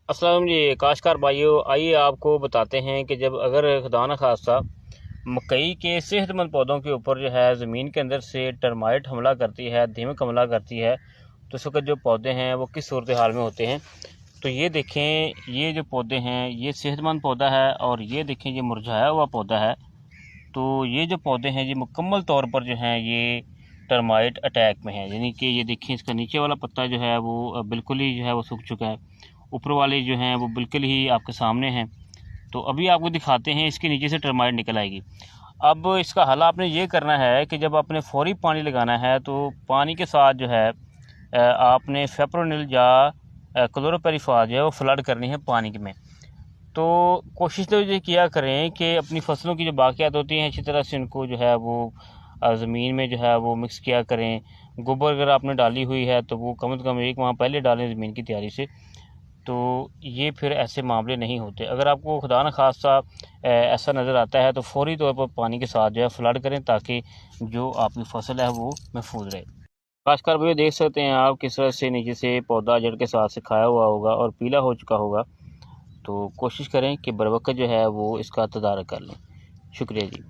अस्सलाम जी काश्तकार भाइयों, आइए आपको बताते हैं कि जब अगर खुदा न खास्ता मकई के सेहतमंद पौधों के ऊपर जो है ज़मीन के अंदर से टर्माइट हमला करती है, दीमक हमला करती है, तो इस वक्त जो पौधे हैं वो किस सूरत हाल में होते हैं। तो ये देखें, ये जो पौधे हैं ये सेहतमंद पौधा है और ये देखें ये मुरझाया हुआ पौधा है। तो ये जो पौधे हैं ये मुकम्मल तौर पर जो हैं ये टर्माइट अटैक में है, यानी कि ये देखें इसका नीचे वाला पत्ता जो है वो बिल्कुल ही जो है वो सूख चुका है, ऊपर वाले जो हैं वो बिल्कुल ही आपके सामने हैं। तो अभी आपको दिखाते हैं, इसके नीचे से टर्माइट निकल आएगी। अब इसका हल आपने ये करना है कि जब आपने फौरी पानी लगाना है तो पानी के साथ जो है आपने फेप्रोनिल या क्लोरोपेरिफास जो है वो फ्लड करनी है पानी में। तो कोशिश तो ये किया करें कि अपनी फसलों की जो बाकियात होती हैं अच्छी तरह से उनको जो है वो ज़मीन में जो है वो मिक्स किया करें। गोबर अगर आपने डाली हुई है तो वो कम से कम एक माह पहले डालें ज़मीन की तैयारी से, तो ये फिर ऐसे मामले नहीं होते। अगर आपको खुदा न खास्ता ऐसा नज़र आता है तो फौरी तौर पर पानी के साथ जो है फ्लड करें, ताकि जो आपकी फसल है वो महफूज रहे। खासकर भैया देख सकते हैं आप किस तरह से नीचे से पौधा जड़ के साथ से खाया हुआ होगा और पीला हो चुका होगा। तो कोशिश करें कि बर वक्त जो है वो इसका तदारक कर लें। शुक्रिया जी।